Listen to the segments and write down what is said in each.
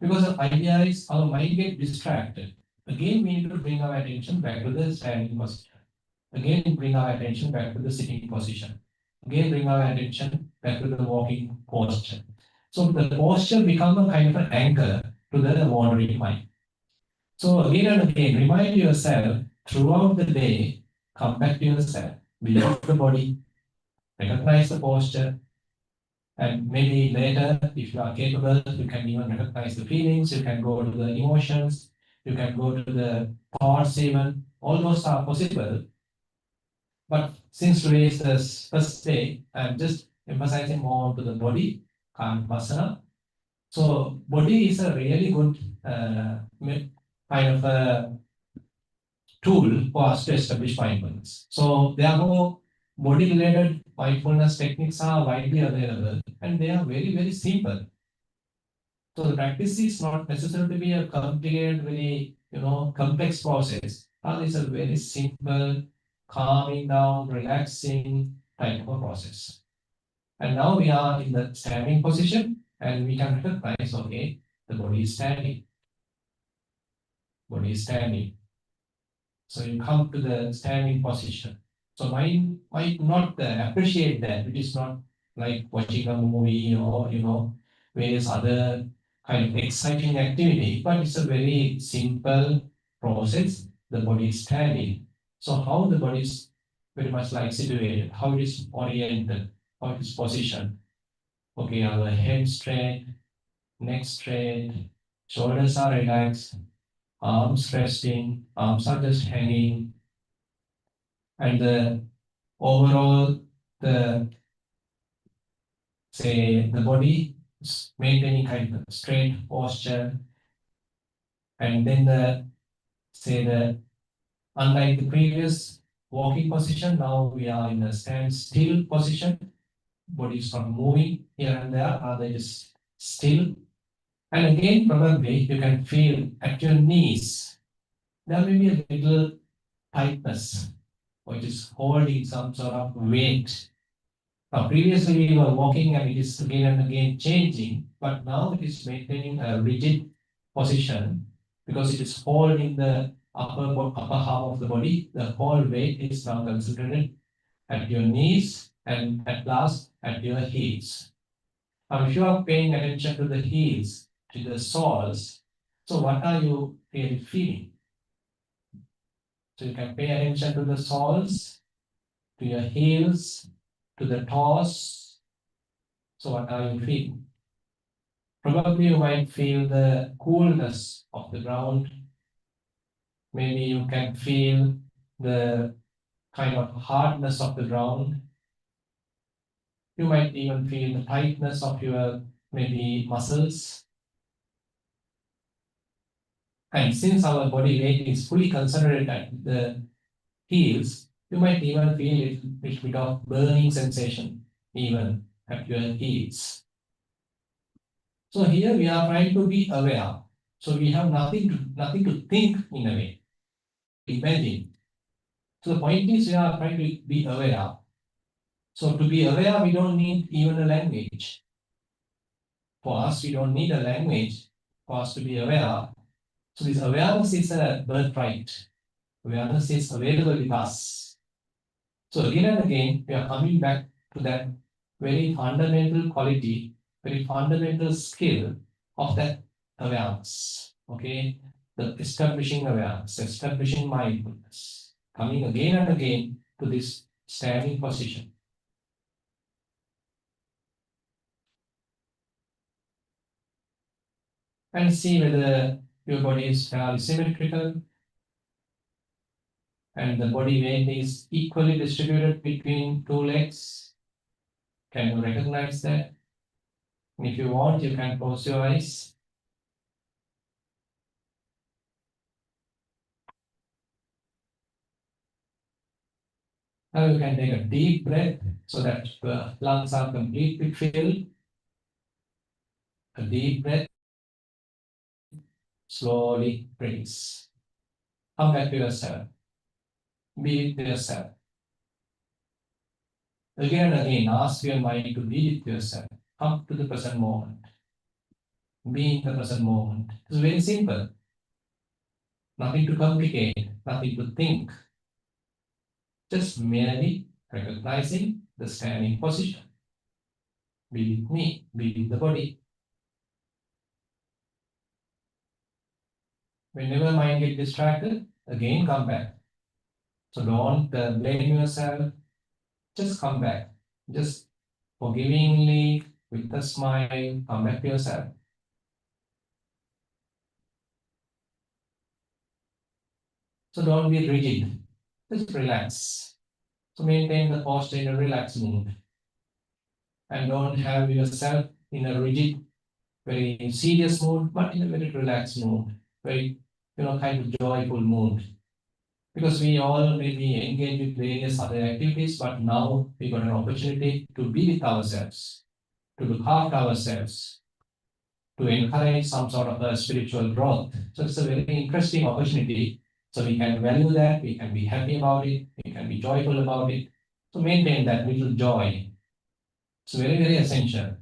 Because the idea is our mind get distracted. Again, we need to bring our attention back to the standing position. Again, bring our attention back to the sitting position. Again, bring our attention back to the walking posture. So the posture becomes a kind of an anchor to the wandering mind. So again and again, remind yourself throughout the day, come back to yourself, believe the body, recognize the posture, and maybe later, if you are capable, you can even recognize the feelings, you can go to the emotions, you can go to the thoughts even. All those are possible. But since today is the first day, I'm just emphasizing more to the body, Bhavana. So body is a really good kind of a tool for us to establish mindfulness. So therefore, body-related mindfulness techniques are widely available and they are very, very simple. So the practice is not necessarily to be a complicated, very complex process. It's a very simple, calming down, relaxing type of a process. And now we are in the standing position and we can recognize, okay, the body is standing. Body is standing. So you come to the standing position. So mind might not appreciate that. It is not like watching a movie or various other kind of exciting activity, but it's a very simple process. The body is standing. So how the body is very much like situated, how it is oriented, how it is positioned. Okay, our head straight, neck straight, shoulders are relaxed, arms resting, arms are just hanging, and the overall the the body is maintaining kind of straight posture, and then the unlike the previous walking position, now we are in a standstill position. Body is not moving here and there, they just still. And again, probably you can feel at your knees there may be a little tightness, which is holding some sort of weight. Now, previously we were walking and it is again and again changing, but now it is maintaining a rigid position because it is holding the upper half of the body. The whole weight is now concentrated at your knees and at last at your heels. Now, if you are paying attention to the heels, to the soles, so what are you really feeling? So you can pay attention to the soles, to your heels, to the toes. So what are you feeling? Probably you might feel the coolness of the ground. Maybe you can feel the kind of hardness of the ground. You might even feel the tightness of your maybe muscles. And since our body weight is fully concentrated at the heels, you might even feel a little bit of burning sensation even at your heels. So here we are trying to be aware. So we have nothing to think in a way, imagine. So the point is we are trying to be aware. So to be aware, we don't need even a language. For us, we don't need a language for us to be aware. So this awareness is a birthright. Awareness is available with us. So again and again, we are coming back to that very fundamental quality, very fundamental skill of that awareness. Okay, the establishing awareness, establishing mindfulness, coming again and again to this standing position. And see whether your body is fairly symmetrical and the body weight is equally distributed between two legs. Can you recognize that? And if you want, you can close your eyes. Now you can take a deep breath so that the lungs are completely filled. A deep breath. Slowly release. Come back to yourself. Be with yourself. Again and again, ask your mind to be with yourself. Come to the present moment. Be in the present moment. It's very simple. Nothing to complicate, nothing to think. Just merely recognizing the standing position. Be with me, be with the body. Whenever mind gets distracted, again come back. So don't blame yourself. Just come back. Just forgivingly, with a smile, come back to yourself. So don't be rigid. Just relax. So maintain the posture in a relaxed mood. And don't have yourself in a rigid, very serious mood, but in a very relaxed mood. Very, kind of joyful mood. Because we all may be engaged with various other activities, but now we got an opportunity to be with ourselves, to look after ourselves, to encourage some sort of a spiritual growth. So it's a very interesting opportunity. So we can value that, we can be happy about it, we can be joyful about it. So maintain that little joy. It's very, very essential.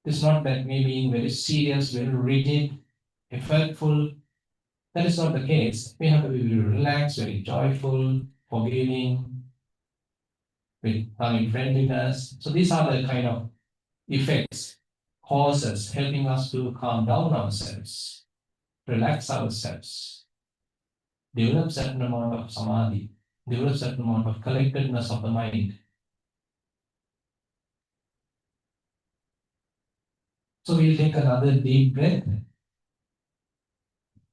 It's not that me being very serious, very rigid, effortful. That is not the case. We have to be very relaxed, very joyful, forgiving, with loving friendliness. So these are the kind of effects, causes helping us to calm down ourselves, relax ourselves, develop certain amount of samadhi, develop certain amount of collectedness of the mind. So we'll take another deep breath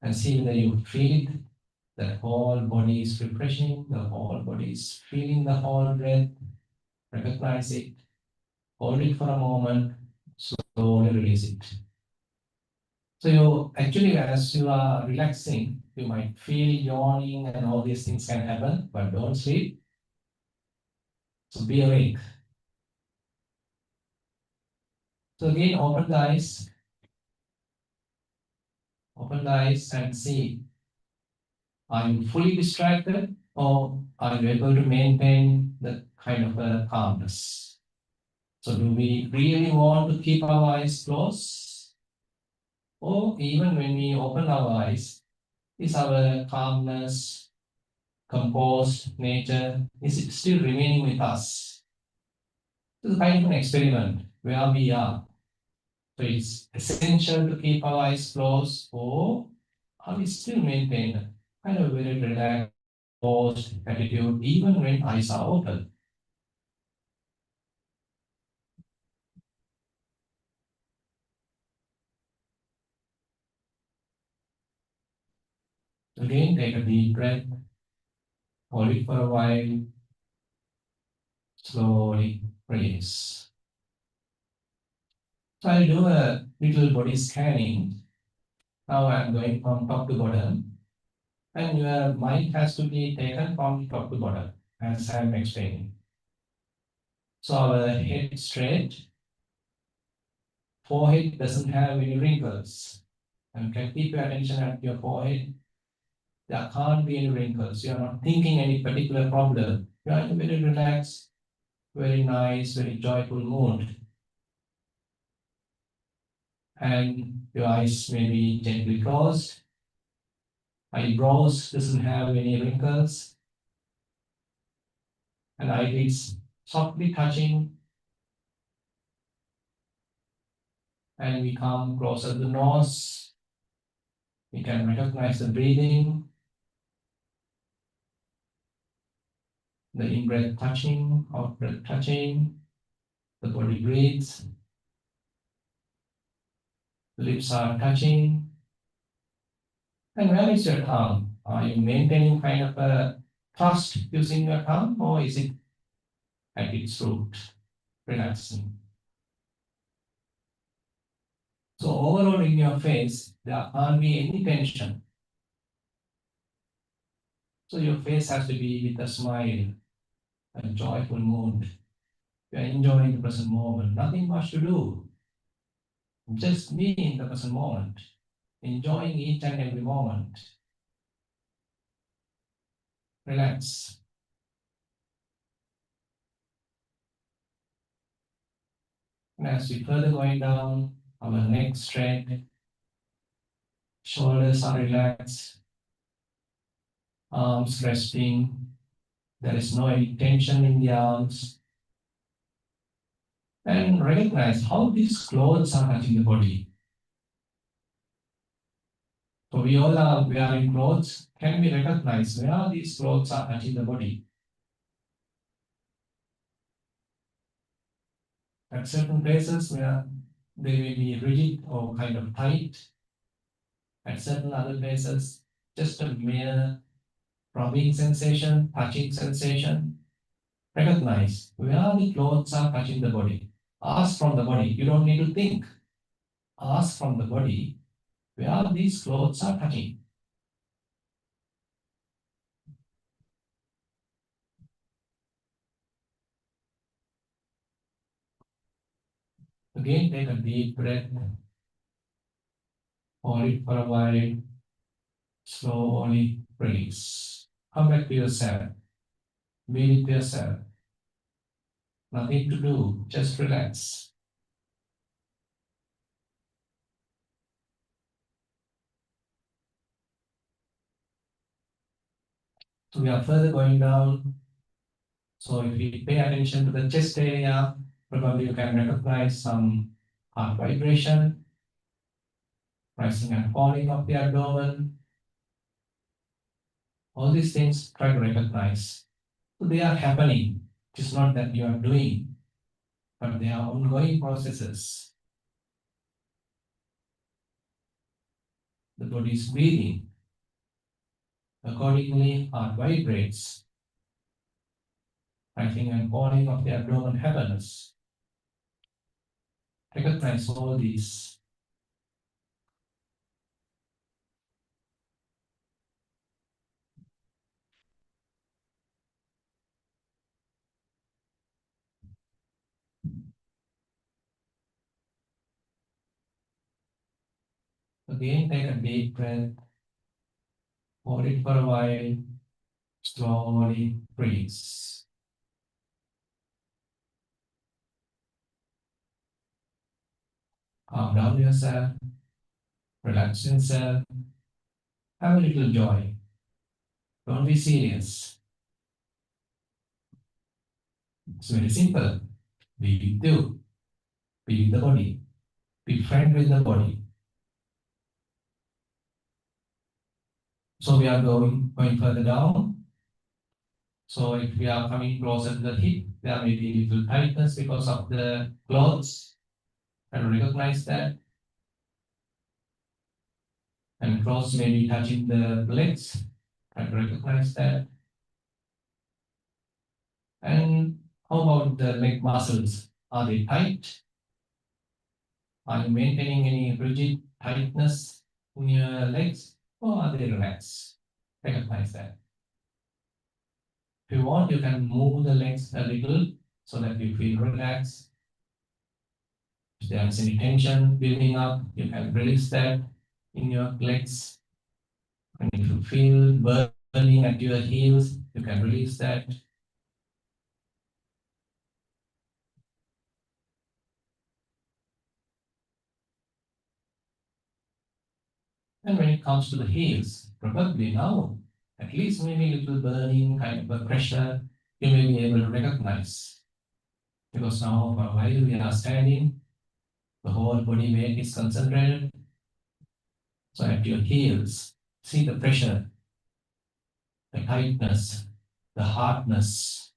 and see whether you feel it. The whole body is refreshing, the whole body is feeling the whole breath. Recognize it, hold it for a moment, slowly release it. So you actually, as you are relaxing, you might feel yawning and all these things can happen, but don't sleep. So be awake. So again, open the eyes and see, are you fully distracted or are you able to maintain the kind of a calmness? So do we really want to keep our eyes closed? Or even when we open our eyes, is our calmness, composed nature, is it still remaining with us? This is kind of an experiment where we are. So it's essential to keep our eyes closed, or are we still maintain kind of very relaxed, composed attitude even when eyes are open? Again, take a deep breath, hold it for a while, slowly release. So I'll do a little body scanning. Now I'm going from top to bottom, and your mind has to be taken from top to bottom, as I'm explaining. So our head straight, forehead doesn't have any wrinkles. And can keep your attention at your forehead. There can't be any wrinkles. You are not thinking any particular problem. You are in a very relaxed, very nice, very joyful mood. And your eyes may be gently closed. Eyebrows doesn't have any wrinkles. And eyelids softly touching. And we come closer to the nose. We can recognize the breathing, the in-breath touching, out-breath touching. The body breathes. The lips are touching. And where is your tongue? Are you maintaining kind of a thrust using your tongue, or is it at its root, relaxing? So overall in your face, there can't be any tension. So your face has to be with a smile, a joyful mood. You are enjoying the present moment. Nothing much to do. Just be in the present moment, enjoying each and every moment. Relax. And as you further going down, our neck straight, shoulders are relaxed, arms resting. There is no any tension in the arms. And recognize how these clothes are touching the body. So we all are wearing clothes. Can we recognize where these clothes are touching the body? At certain places where they may be rigid or kind of tight. At certain other places, just a mere rubbing sensation, touching sensation. Recognize where the clothes are touching the body. Ask from the body. You don't need to think. Ask from the body where these clothes are touching. Again, take a deep breath. Hold it for a while. Slowly release. Come back to yourself. Be with yourself. Nothing to do. Just relax. So we are further going down. So if we pay attention to the chest area, probably you can recognize some heart vibration, rising and falling of the abdomen. All these things try to recognize. So they are happening. It's not that you are doing, but they are ongoing processes. The body is breathing. Accordingly, heart vibrates. Rising and falling of the abdomen happens. Recognize all these. Again, take a deep breath. Hold it for a while. Slowly release. Calm down yourself. Relax yourself. Have a little joy. Don't be serious. It's very simple. Be with you. Be with the body. Be friend with the body. So we are going further down. So if we are coming closer to the hip, there may be a little tightness because of the clothes. And recognize that. And clothes may be touching the legs. And recognize that. And how about the leg muscles? Are they tight? Are you maintaining any rigid tightness in your legs? Or are they relaxed? Recognize that. If you want, you can move the legs a little so that you feel relaxed. If there is any tension building up, you can release that in your legs. And if you feel burning at your heels, you can release that. And when it comes to the heels, probably now, at least maybe a little burning, kind of a pressure, you may be able to recognize. Because now for a while we are standing, the whole body weight is concentrated. So at your heels, see the pressure, the tightness, the hardness,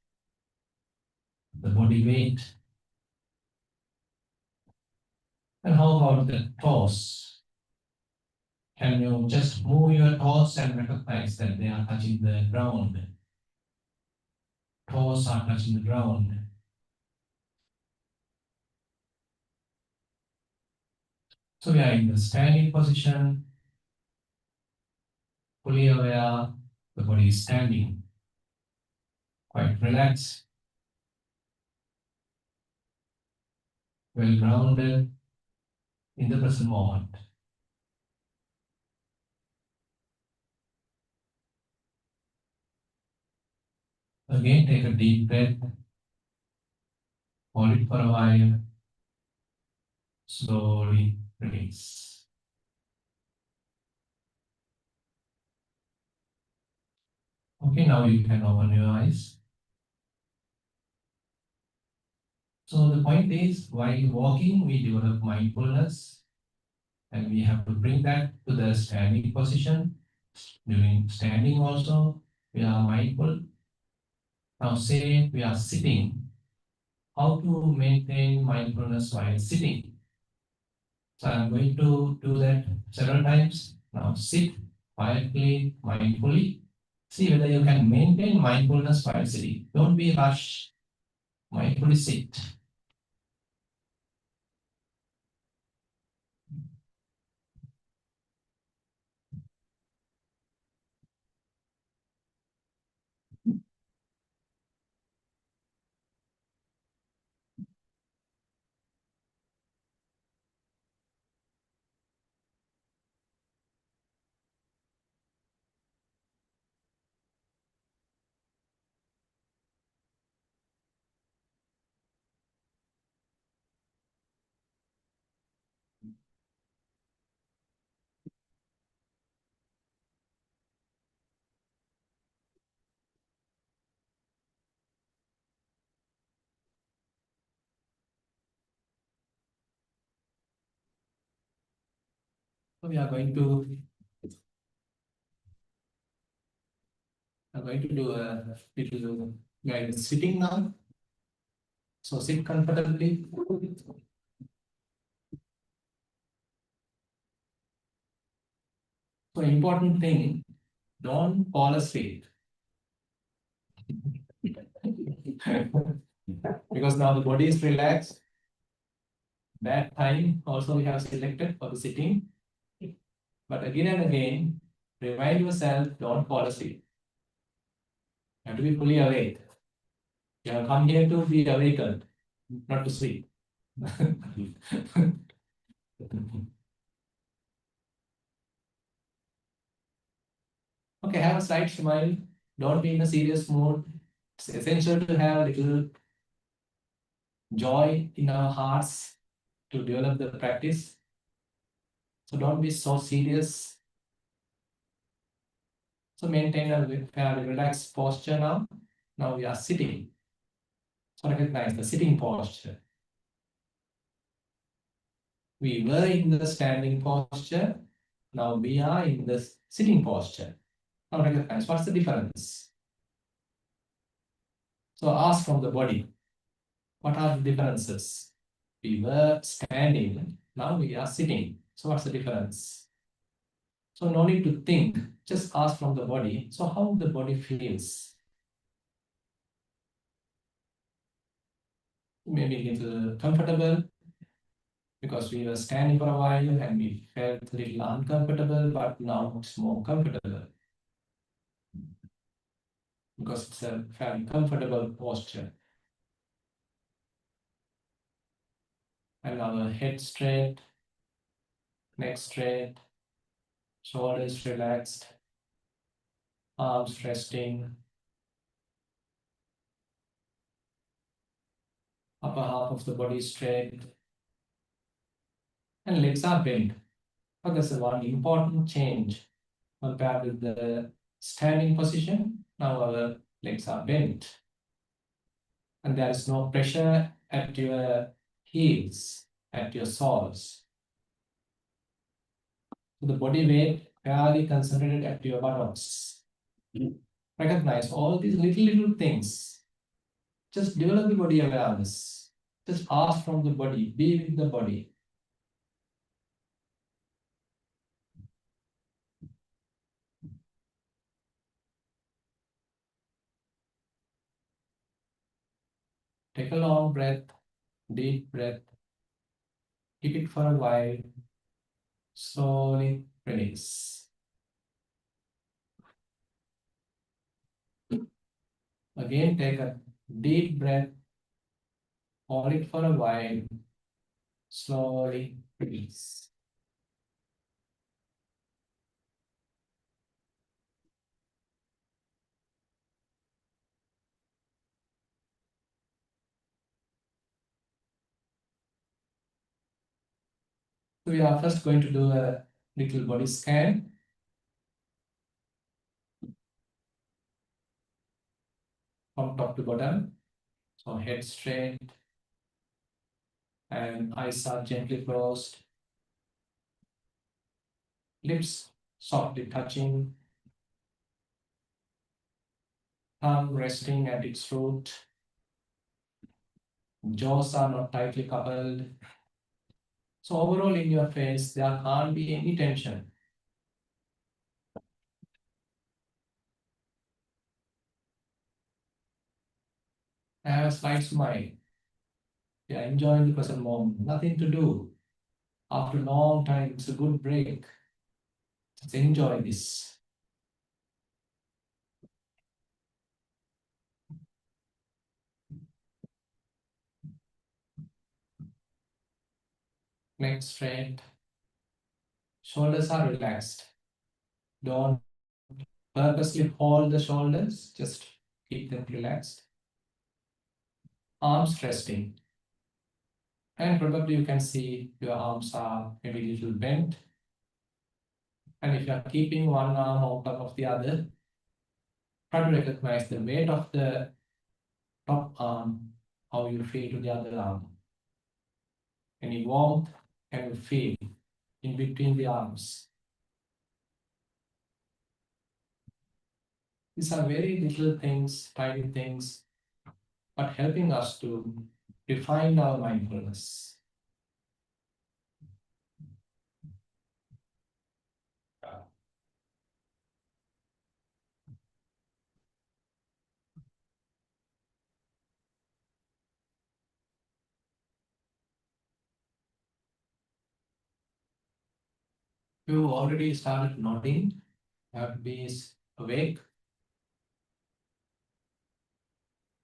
the body weight. And how about the toes? Can you just move your toes and recognize that they are touching the ground? Toes are touching the ground. So we are in the standing position, fully aware, the body is standing, quite relaxed, well grounded in the present moment. Again, take a deep breath, hold it for a while, Slowly release. Okay, now you can open your eyes. So the point is, while walking, we develop mindfulness, and we have to bring that to the standing position. During standing also, we are mindful. Now say we are sitting. How to maintain mindfulness while sitting? So I'm going to do that several times. Now sit quietly, mindfully. See whether you can maintain mindfulness while sitting. Don't be rushed. Mindfully sit. So we are going to do a little guidance sitting now. So sit comfortably. So important thing, don't fall asleep. Because now the body is relaxed. That time also we have selected for the sitting. But again and again, remind yourself, don't fall asleep. You have to be fully awake. You have come here to be awakened, not to sleep. Okay, have a slight smile. Don't be in a serious mood. It's essential to have a little joy in our hearts to develop the practice. So don't be so serious. So maintain a fairly relaxed posture now. Now we are sitting. So recognize the sitting posture. We were in the standing posture. Now we are in the sitting posture. Now recognize what's the difference. So ask from the body, what are the differences? We were standing, now we are sitting. So what's the difference? So no need to think, just ask from the body. So how the body feels? Maybe a little comfortable because we were standing for a while and we felt a little uncomfortable, but now it's more comfortable because it's a fairly comfortable posture. And our head straight, neck straight, shoulders relaxed, arms resting, upper half of the body straight, and legs are bent. But there's one important change compared with the standing position. Now our legs are bent, and there is no pressure at your heels, at your soles. So the body weight fairly concentrated at your buttocks. Recognize all these little things. Just develop the body awareness. Just ask from the body, be with the body. Take a long breath, deep breath. Keep it for a while. Slowly release. Again, take a deep breath. Hold it for a while. Slowly release. So we are first going to do a little body scan from top to bottom. So head straight and eyes are gently closed, lips softly touching, tongue resting at its root, jaws are not tightly coupled. So overall in your face, there can't be any tension. Have a slight smile. Yeah, enjoying the present moment. Nothing to do. After a long time, it's a good break. Just enjoy this. Neck straight. Shoulders are relaxed. Don't purposely hold the shoulders. Just keep them relaxed. Arms resting. And probably you can see your arms are maybe a little bent. And if you are keeping one arm on top of the other, try to recognize the weight of the top arm, how you feel to the other arm. Any warmth can you feel in between the arms. These are very little things, tiny things, but helping us to refine our mindfulness. You already started nodding, you have to be awake.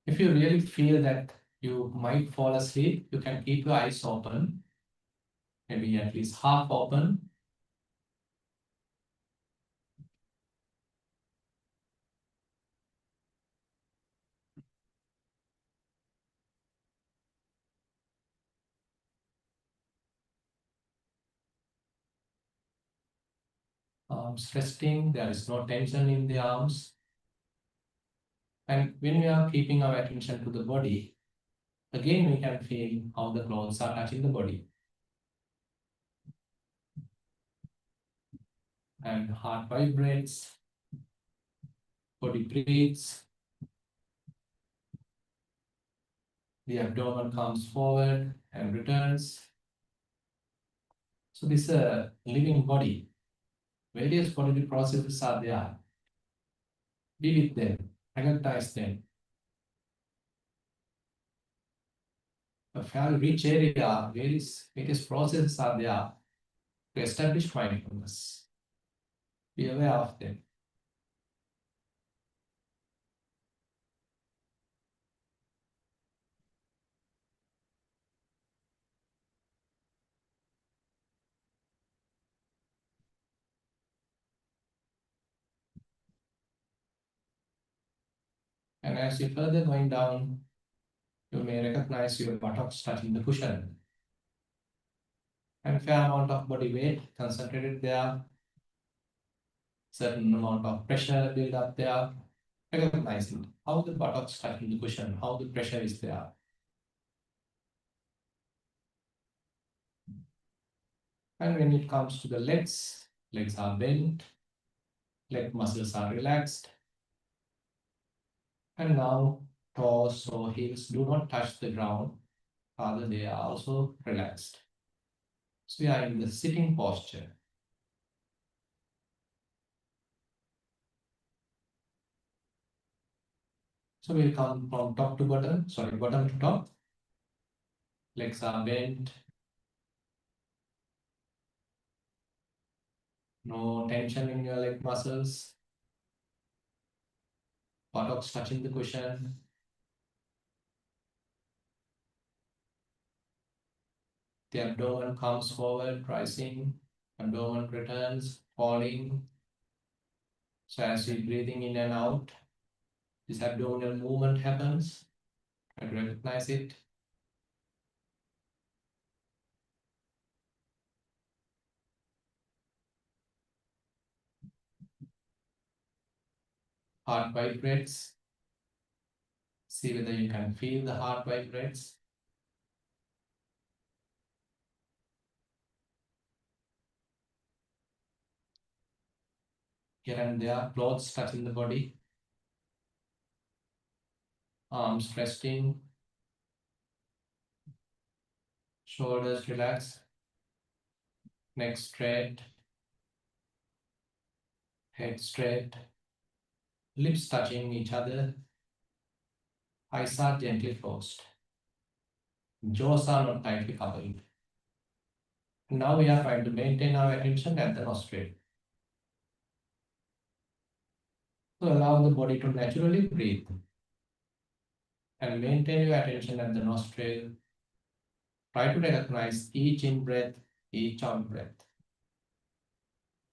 If you really feel that you might fall asleep, you can keep your eyes open, maybe at least half open. Arms resting, there is no tension in the arms. And when we are keeping our attention to the body, again we can feel how the clothes are touching the body. And heart vibrates, body breathes, the abdomen comes forward and returns. So this is a living body. Various bodily processes are there. Be with them, recognize them. A fairly rich area, various processes are there to establish mindfulness. Be aware of them. And as you further going down, you may recognize your buttocks touching the cushion. And fair amount of body weight concentrated there. Certain amount of pressure build up there. Recognize it. How the buttocks touching the cushion, how the pressure is there. And when it comes to the legs, legs are bent, leg muscles are relaxed. And now toes or heels do not touch the ground, rather they are also relaxed. So we are in the sitting posture. So we'll come from top to bottom, bottom to top. Legs are bent. No tension in your leg muscles. Buttocks touching the cushion. The abdomen comes forward, rising. Abdomen returns, falling. So as you're breathing in and out, this abdominal movement happens. Try to recognize it. Heart vibrates. See whether you can feel the heart vibrates. Here and there, clothes touching the body. Arms resting. Shoulders relaxed. Neck straight. Head straight. Lips touching each other. Eyes are gently closed. Jaws are not tightly coupled. Now we are trying to maintain our attention at the nostril. So allow the body to naturally breathe and maintain your attention at the nostril. Try to recognize each in breath, each out breath.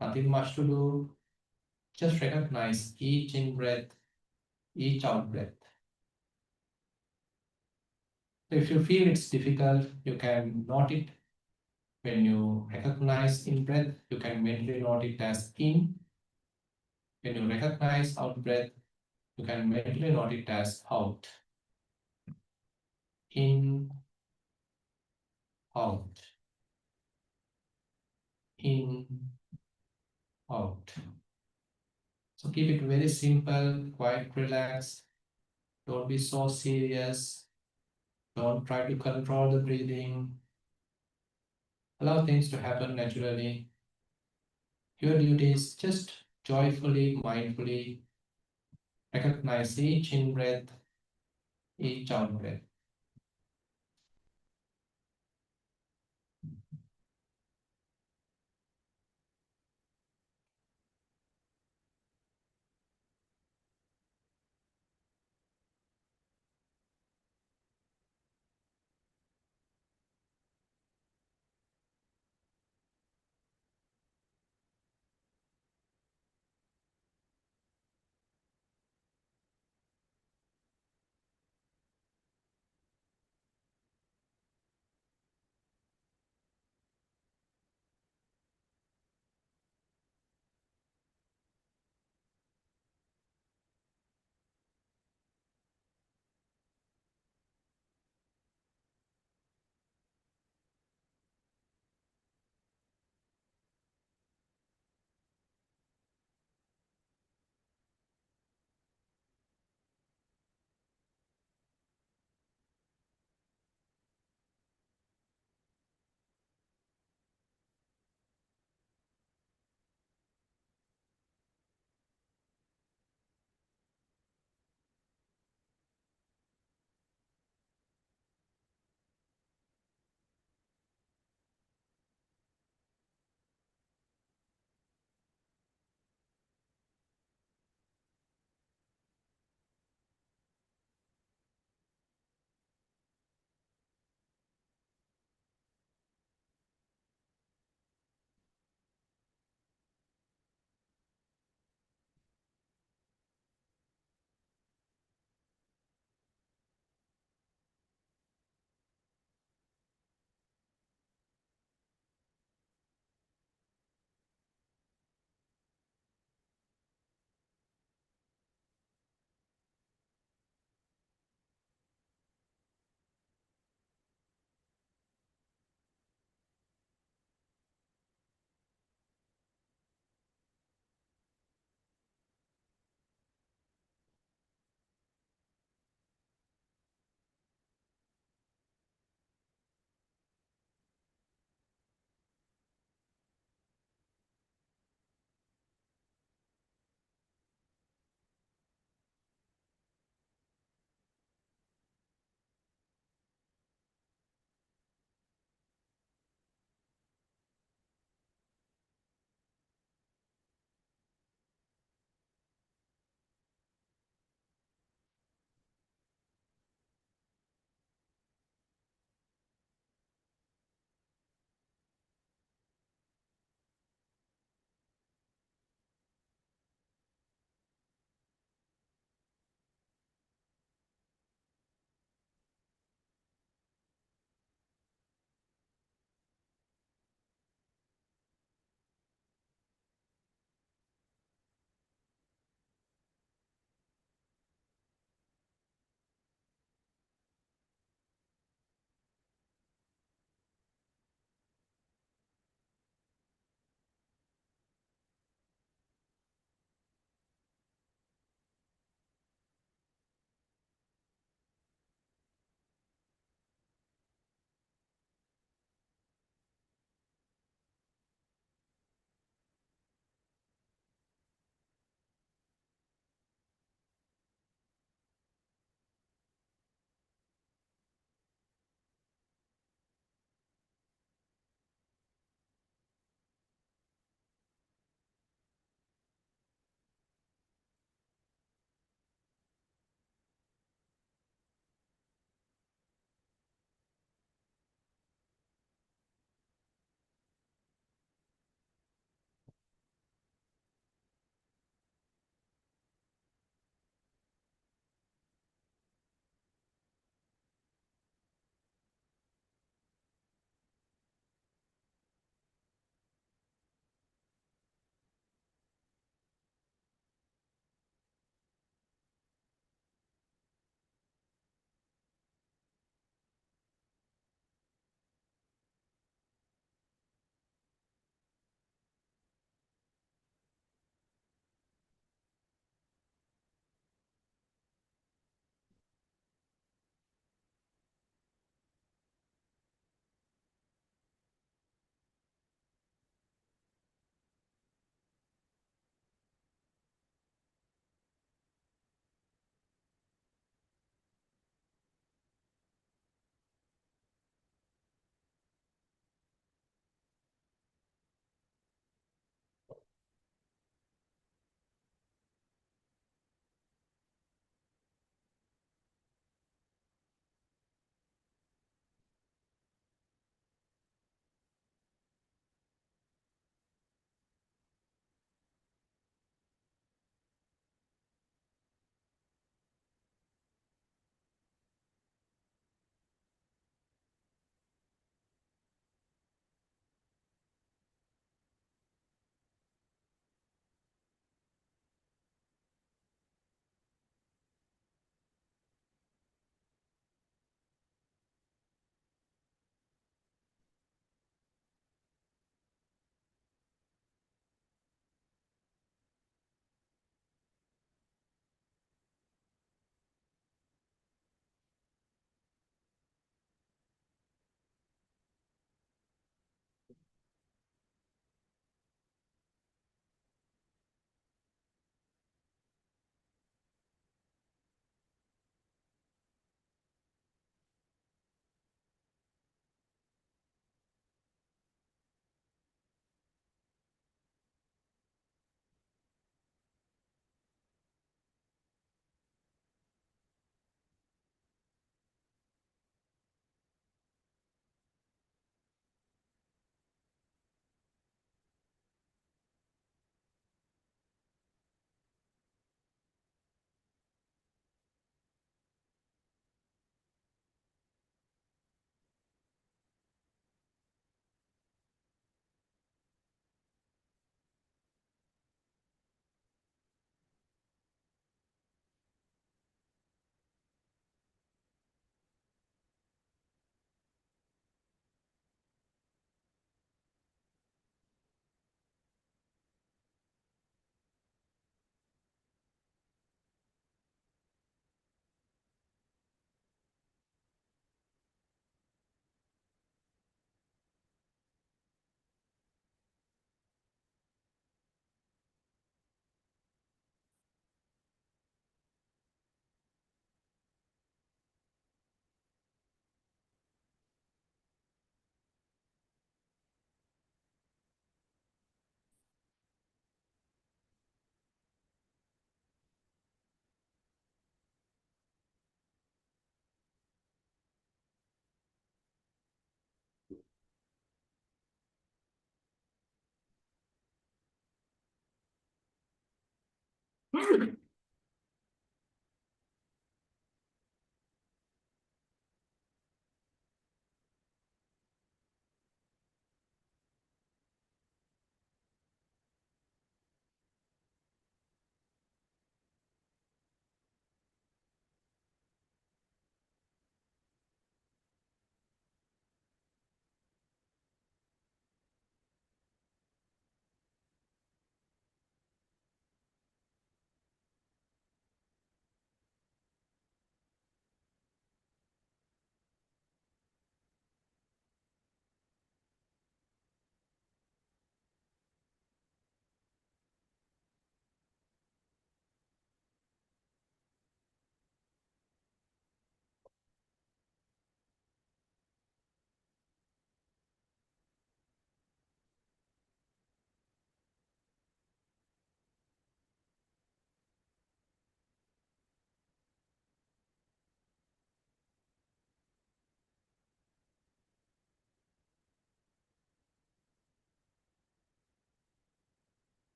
Nothing much to do. Just recognize each in breath, each out breath. If you feel it's difficult, you can note it. When you recognize in breath, you can mentally note it as in. When you recognize out breath, you can mentally note it as out. In, out. In, out. So keep it very simple, quite relaxed. Don't be so serious. Don't try to control the breathing. Allow things to happen naturally. Your duty is just joyfully, mindfully recognize each in breath, each out breath.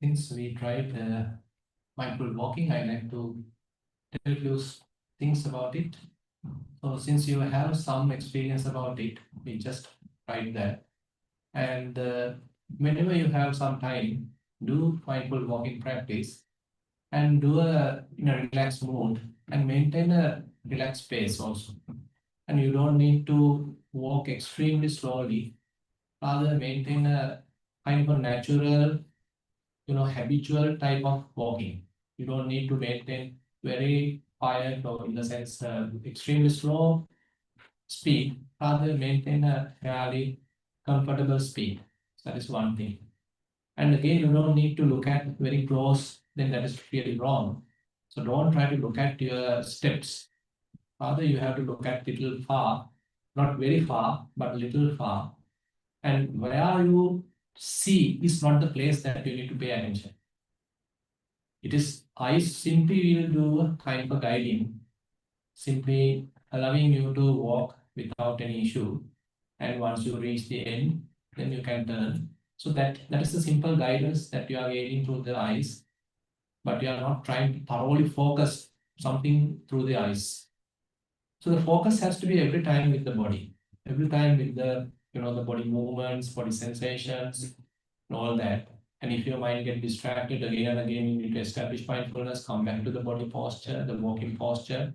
since we tried mindful walking, I like to tell you things about it. So since you have some experience about it, we just tried that. And whenever you have some time, do mindful walking practice and do a in a relaxed mood and maintain a relaxed pace also. And you don't need to walk extremely slowly, rather maintain a kind of a natural, habitual type of walking. You don't need to maintain very quiet or in the sense extremely slow speed, rather maintain a fairly comfortable speed. That is one thing. And again, you don't need to look at very close, then that is really wrong. So don't try to look at your steps. Rather, you have to look at little far, not very far, but little far. And where you see is not the place that you need to pay attention. It is I simply will do a kind of guiding, simply allowing you to walk without any issue. And once you reach the end, then you can turn. So that is the simple guidance that you are gaining through the eyes, but you are not trying to thoroughly focus something through the eyes. So the focus has to be every time with the body, every time with the body movements, body sensations, and all that. And if your mind get distracted again and again, you need to establish mindfulness, come back to the body posture, the walking posture.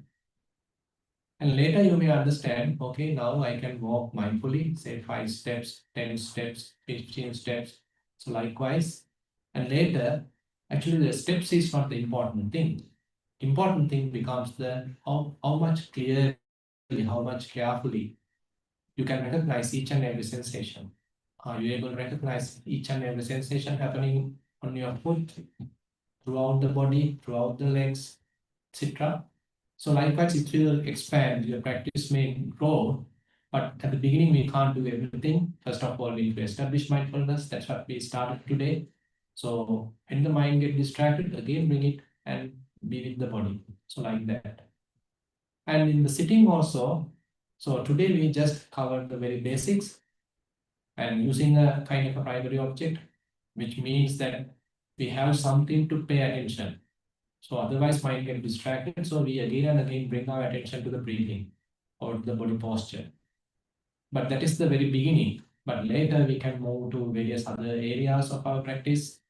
And later you may understand, okay, now I can walk mindfully, say 5 steps, 10 steps, 15 steps. So likewise, and later, actually the steps is not the important thing. Important thing becomes the how much clearly, how much carefully you can recognize each and every sensation. Are you able to recognize each and every sensation happening on your foot, throughout the body, throughout the legs, etc.? So likewise, it will expand, your practice may grow, but at the beginning, we can't do everything. First of all, we need to establish mindfulness. That's what we started today. So when the mind get distracted, again, bring it and be with the body. So like that. And in the sitting also, so today we just covered the very basics and using a kind of a primary object, which means that we have something to pay attention. So otherwise mind get distracted. So we again and again bring our attention to the breathing or the body posture. But that is the very beginning. But later we can move to various other areas of our practice.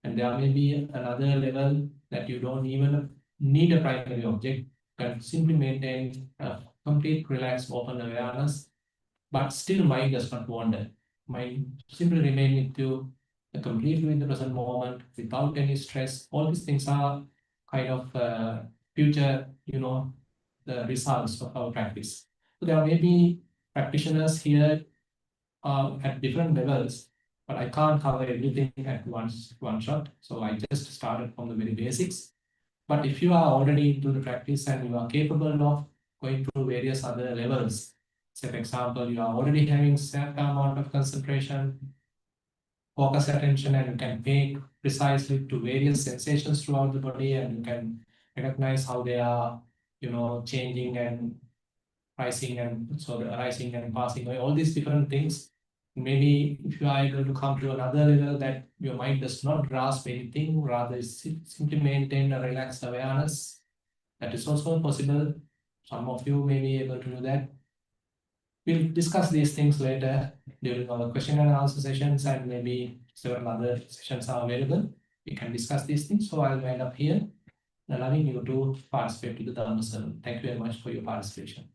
And there may be another level that you don't even need a primary object. You can simply maintain a complete relaxed open awareness, but still mind does not wander. Mind simply remain with you completely in the present moment without any stress. All these things are kind of future, the results of our practice. So there may be practitioners here at different levels, but I can't cover everything at one shot. So I just started from the very basics. But if you are already into the practice and you are capable of going through various other levels, say for example, you are already having certain amount of concentration, focus attention, and you can pay precisely to various sensations throughout the body, and you can recognize how they are, changing and rising and so the rising and passing away, all these different things. Maybe if you are able to come to another level that your mind does not grasp anything, rather simply maintain a relaxed awareness, that is also possible. Some of you may be able to do that. We'll discuss these things later during our question and answer sessions, and maybe several other sessions are available. We can discuss these things. So I'll wind up here, allowing you to participate to the Dharma sermon. Thank you very much for your participation.